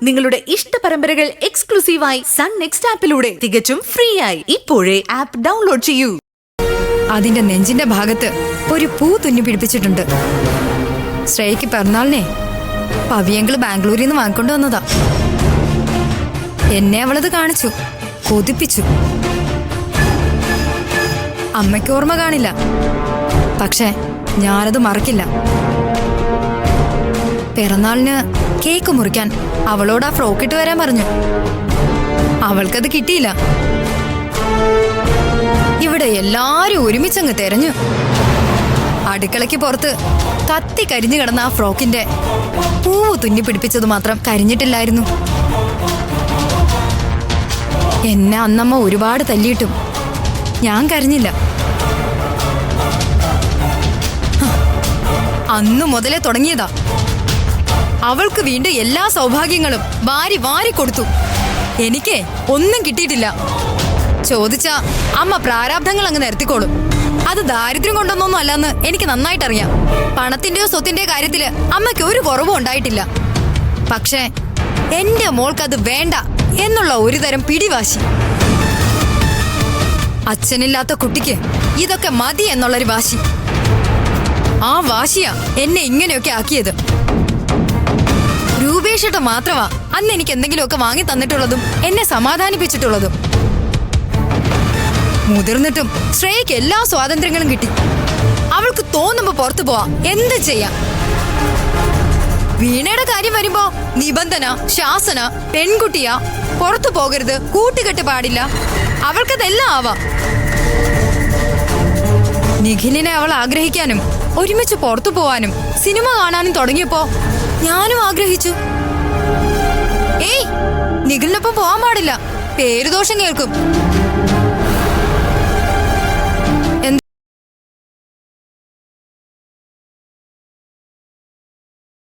നിങ്ങളുടെ ഇഷ്ട പരമ്പരകൾ എക്സ്ക്ലൂസീവായി സൺ നെക്സ്റ്റ് ആപ്പിലൂടെ തികച്ചും ഫ്രീ ആയി ഇപ്പോഴേ ആപ്പ് ഡൗൺലോഡ് ചെയ്യൂ. അതിന്റെ നെഞ്ചിന്റെ ഭാഗത്ത് ഒരു പൂ തുന്നി പിടിപ്പിച്ചിട്ടുണ്ട്. ശ്രേയക്ക് പിറന്നാളിനെ പവിയെങ്കിൾ ബാംഗ്ലൂരിൽ നിന്ന് വാങ്ങിക്കൊണ്ട് വന്നതാ. എന്നെ അവളത് കാണിച്ചു, കൊതിപ്പിച്ചു. അമ്മയ്ക്ക് ഓർമ്മ കാണില്ല, പക്ഷെ ഞാനത് മറക്കില്ല. പിറന്നാളിന് കേക്ക് മുറിക്കാൻ അവളോട് ആ ഫ്രോക്ക് ഇട്ട് വരാൻ പറഞ്ഞു. അവൾക്കത് കിട്ടിയില്ല. ഇവിടെ എല്ലാരും ഒരുമിച്ചങ്ങ് തെരഞ്ഞു. അടുക്കളയ്ക്ക് പുറത്ത് കത്തി കരിഞ്ഞു കിടന്ന ആ ഫ്രോക്കിന്റെ പൂവ് തുന്നി പിടിപ്പിച്ചത് മാത്രം കരിഞ്ഞിട്ടില്ലായിരുന്നു. എന്നെ അന്നമ്മ ഒരുപാട് തല്ലിയിട്ടും ഞാൻ കരഞ്ഞില്ല. അന്നു മുതലേ തുടങ്ങിയതാ. അവൾക്ക് വീണ്ടും എല്ലാ സൗഭാഗ്യങ്ങളും വാരി വാരി കൊടുത്തു. എനിക്ക് ഒന്നും കിട്ടിയിട്ടില്ല. ചോദിച്ചാ അമ്മ പ്രാരാബ്ധങ്ങൾ അങ്ങ് നിരത്തിക്കോളും. അത് ദാരിദ്ര്യം കൊണ്ടൊന്നൊന്നും അല്ലെന്ന് എനിക്ക് നന്നായിട്ടറിയാം. പണത്തിന്റെയോ സ്വത്തിന്റെയോ കാര്യത്തില് അമ്മയ്ക്ക് ഒരു കുറവും ഉണ്ടായിട്ടില്ല. പക്ഷേ എന്റെ മോൾക്കത് വേണ്ട എന്നുള്ള ഒരു തരം പിടിവാശി. അച്ഛനില്ലാത്ത കുട്ടിക്ക് ഇതൊക്കെ മതി എന്നുള്ളൊരു വാശി. ആ വാശിയാ എന്നെ ഇങ്ങനെയൊക്കെ ആക്കിയത്. രൂപേഷിട്ട് മാത്രമാ അന്ന് എനിക്ക് എന്തെങ്കിലുമൊക്കെ വാങ്ങി തന്നിട്ടുള്ളതും എന്നെ സമാധാനിപ്പിച്ചിട്ടുള്ളതും. മുതിർന്നിട്ടും ശ്രേയക്ക് എല്ലാ സ്വാതന്ത്ര്യങ്ങളും കിട്ടി. അവൾക്ക് തോന്നുമ്പോ പുറത്തു പോവാ, എന്ത് ചെയ്യാം. വീണയുടെ കാര്യം വരുമ്പോ നിബന്ധന, ശാസന, പെൺകുട്ടിയാ, പുറത്തു പോകരുത്, കൂട്ടുകെട്ട് പാടില്ല. അവൾക്കതെല്ലാം ആവാം. നിഖിലിനെ അവൾ ആഗ്രഹിക്കാനും ഒരുമിച്ച് പുറത്തു പോവാനും സിനിമ കാണാനും തുടങ്ങിയപ്പോ ഞാനും ആഗ്രഹിച്ചു. ഏയ്, നിഖിലിനൊപ്പം പോവാൻ പാടില്ല, പേരുദോഷം കേൾക്കും.